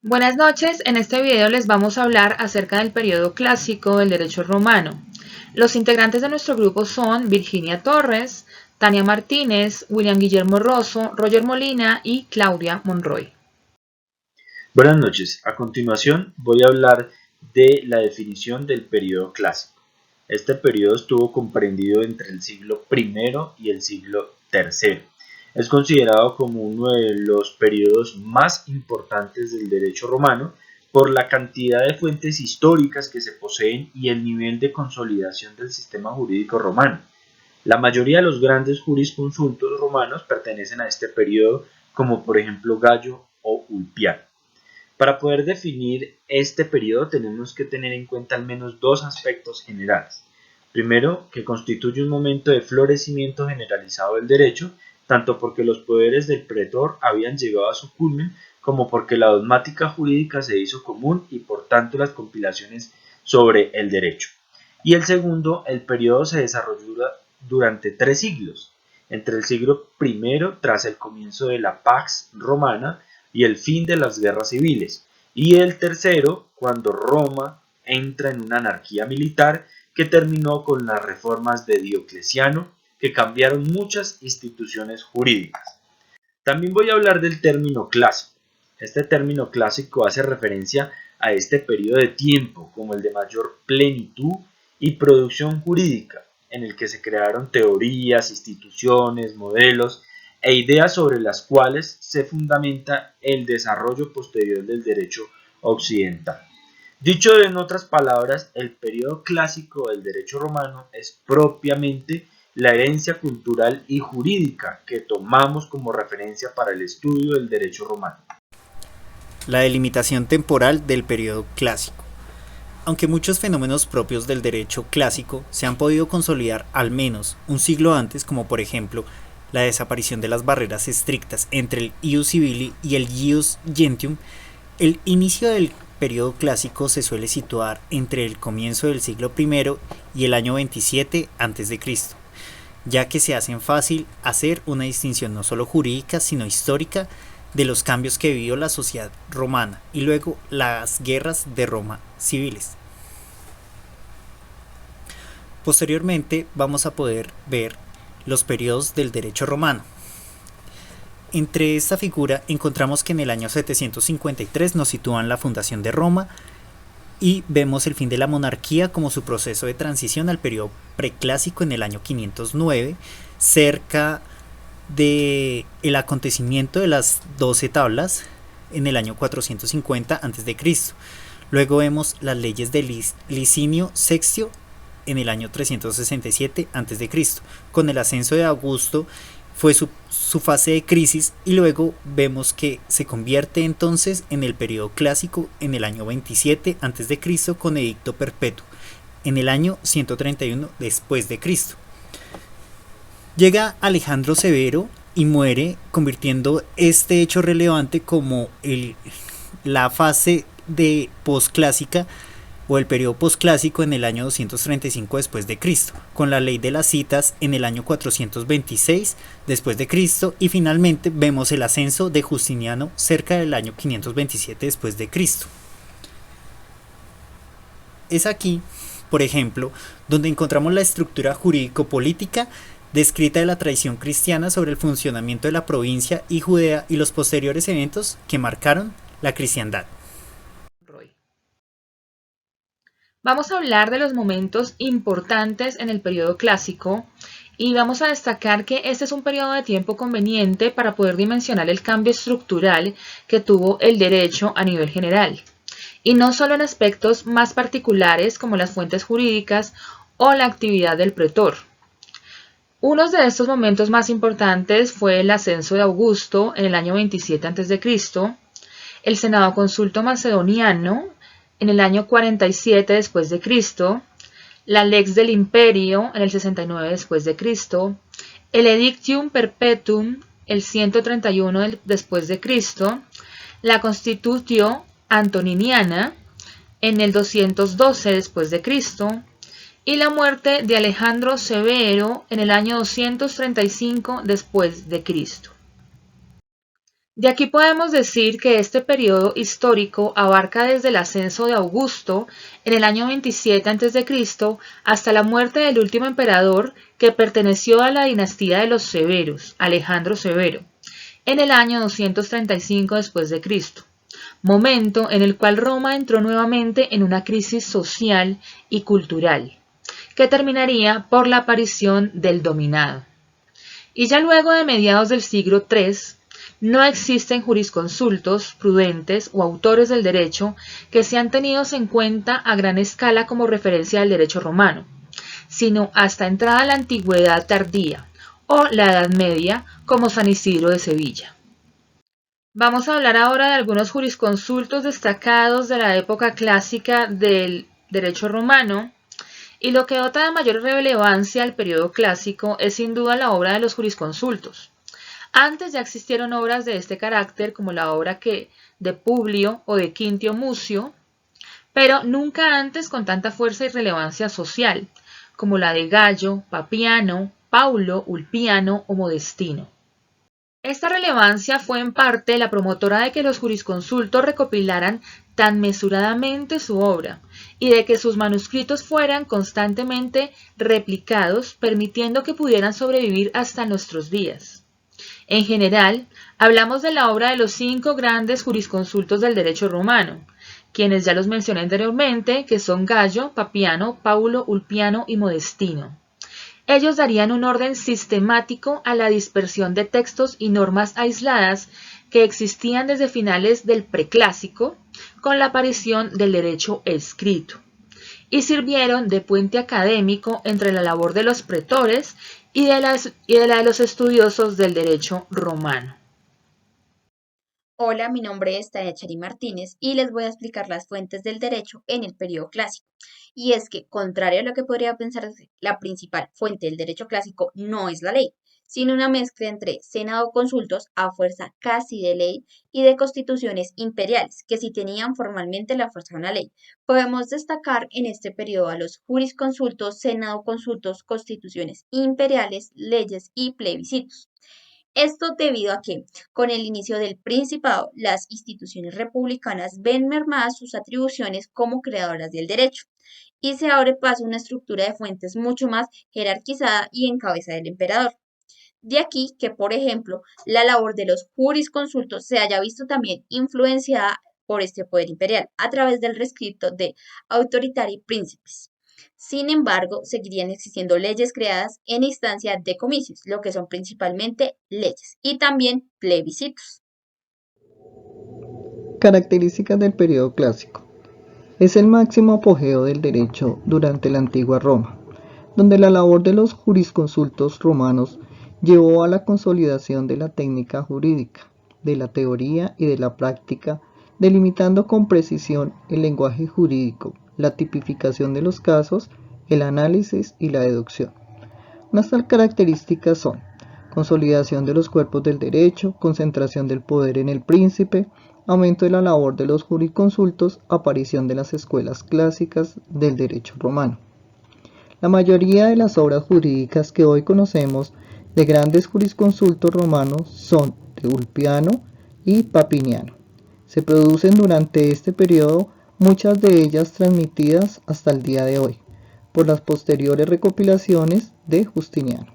Buenas noches, en este video les vamos a hablar acerca del periodo clásico del derecho romano. Los integrantes de nuestro grupo son Virginia Torres, Tania Martínez, William Guillermo Rosso, Roger Molina y Claudia Monroy. Buenas noches, a continuación voy a hablar de la definición del periodo clásico. Este periodo estuvo comprendido entre el siglo I y el siglo III. Es considerado como uno de los periodos más importantes del derecho romano por la cantidad de fuentes históricas que se poseen y el nivel de consolidación del sistema jurídico romano. La mayoría de los grandes jurisconsultos romanos pertenecen a este periodo, como por ejemplo Gallo o Ulpiano. Para poder definir este periodo tenemos que tener en cuenta al menos dos aspectos generales. Primero, que constituye un momento de florecimiento generalizado del derecho, tanto porque los poderes del pretor habían llegado a su culmen, como porque la dogmática jurídica se hizo común y por tanto las compilaciones sobre el derecho. Y el segundo, el periodo se desarrolló durante 3 siglos, entre el siglo I tras el comienzo de la Pax Romana y el fin de las guerras civiles, y el tercero cuando Roma entra en una anarquía militar que terminó con las reformas de Diocleciano que cambiaron muchas instituciones jurídicas. También voy a hablar del término clásico. Este término clásico hace referencia a este periodo de tiempo como el de mayor plenitud y producción jurídica, en el que se crearon teorías, instituciones, modelos e ideas sobre las cuales se fundamenta el desarrollo posterior del derecho occidental. Dicho en otras palabras, el periodo clásico del derecho romano es propiamente la herencia cultural y jurídica que tomamos como referencia para el estudio del derecho romano. La delimitación temporal del periodo clásico. Aunque muchos fenómenos propios del derecho clásico se han podido consolidar al menos un siglo antes, como por ejemplo la desaparición de las barreras estrictas entre el ius civili y el ius gentium, el inicio del periodo clásico se suele situar entre el comienzo del siglo I y el año 27 a.C., ya que se hace fácil hacer una distinción no solo jurídica, sino histórica de los cambios que vivió la sociedad romana y luego las guerras de Roma civiles. Posteriormente vamos a poder ver los periodos del derecho romano. Entre esta figura encontramos que en el año 753 nos sitúan la fundación de Roma y vemos el fin de la monarquía como su proceso de transición al periodo preclásico en el año 509, cerca del acontecimiento de las 12 tablas en el año 450 a.C. Luego vemos las leyes de Licinio Sextio en el año 367 a.C. Con el ascenso de Augusto fue su fase de crisis y luego vemos que se convierte entonces en el periodo clásico en el año 27 a.C. con edicto perpetuo en el año 131 después de Cristo. Llega Alejandro Severo y muere, convirtiendo este hecho relevante como la fase de posclásica o el periodo posclásico en el año 235 después de Cristo, con la ley de las citas en el año 426 después de Cristo y finalmente vemos el ascenso de Justiniano cerca del año 527 después de Cristo. Es aquí, por ejemplo, donde encontramos la estructura jurídico-política descrita de la tradición cristiana sobre el funcionamiento de la provincia y Judea y los posteriores eventos que marcaron la cristiandad. Vamos a hablar de los momentos importantes en el periodo clásico y vamos a destacar que este es un periodo de tiempo conveniente para poder dimensionar el cambio estructural que tuvo el derecho a nivel general, y no solo en aspectos más particulares como las fuentes jurídicas o la actividad del pretor. Uno de estos momentos más importantes fue el ascenso de Augusto en el año 27 a.C., el Senado Consulto Macedoniano en el año 47 después de Cristo, la Lex del Imperio en el 69 después de Cristo, el Edictium Perpetuum el 131 después de Cristo, la Constitutio Antoniniana en el 212 después de Cristo y la muerte de Alejandro Severo en el año 235 después de Cristo. De aquí podemos decir que este periodo histórico abarca desde el ascenso de Augusto en el año 27 a.C. hasta la muerte del último emperador que perteneció a la dinastía de los Severos, Alejandro Severo, en el año 235 después de Cristo, momento en el cual Roma entró nuevamente en una crisis social y cultural, que terminaría por la aparición del dominado. Y ya luego de mediados del siglo III, no existen jurisconsultos prudentes o autores del derecho que sean tenidos en cuenta a gran escala como referencia del derecho romano, sino hasta entrada la antigüedad tardía o la Edad Media como San Isidro de Sevilla. Vamos a hablar ahora de algunos jurisconsultos destacados de la época clásica del derecho romano, y lo que dota de mayor relevancia al periodo clásico es sin duda la obra de los jurisconsultos. Antes ya existieron obras de este carácter, como la obra de Publio o de Quintio Mucio, pero nunca antes con tanta fuerza y relevancia social, como la de Gallo, Papiano, Paulo, Ulpiano o Modestino. Esta relevancia fue en parte la promotora de que los jurisconsultos recopilaran tan mesuradamente su obra y de que sus manuscritos fueran constantemente replicados, permitiendo que pudieran sobrevivir hasta nuestros días. En general, hablamos de la obra de los 5 grandes jurisconsultos del derecho romano, quienes ya los mencioné anteriormente, que son Gallo, Papiano, Paulo, Ulpiano y Modestino. Ellos darían un orden sistemático a la dispersión de textos y normas aisladas que existían desde finales del preclásico con la aparición del derecho escrito, y sirvieron de puente académico entre la labor de los pretores y de la de los estudiosos del derecho romano. Hola, mi nombre es Tania Chari Martínez y les voy a explicar las fuentes del derecho en el periodo clásico. Y es que, contrario a lo que podría pensarse, la principal fuente del derecho clásico no es la ley, sino una mezcla entre senado-consultos a fuerza casi de ley y de constituciones imperiales, que sí tenían formalmente la fuerza de una ley. Podemos destacar en este periodo a los jurisconsultos, senado-consultos, constituciones imperiales, leyes y plebiscitos. Esto debido a que, con el inicio del Principado, las instituciones republicanas ven mermadas sus atribuciones como creadoras del derecho y se abre paso a una estructura de fuentes mucho más jerarquizada y en cabeza del emperador. De aquí que, por ejemplo, la labor de los jurisconsultos se haya visto también influenciada por este poder imperial a través del rescripto de Autoritari Principis. Sin embargo, seguirían existiendo leyes creadas en instancia de comicios, lo que son principalmente leyes, y también plebiscitos. Características del periodo clásico. Es el máximo apogeo del derecho durante la antigua Roma, donde la labor de los jurisconsultos romanos llevó a la consolidación de la técnica jurídica, de la teoría y de la práctica, delimitando con precisión el lenguaje jurídico, la tipificación de los casos, el análisis y la deducción. Unas tal características son consolidación de los cuerpos del derecho, concentración del poder en el príncipe, aumento de la labor de los jurisconsultos, aparición de las escuelas clásicas del derecho romano. La mayoría de las obras jurídicas que hoy conocemos de grandes jurisconsultos romanos son de Ulpiano y Papiniano. Se producen durante este periodo, muchas de ellas transmitidas hasta el día de hoy, por las posteriores recopilaciones de Justiniano.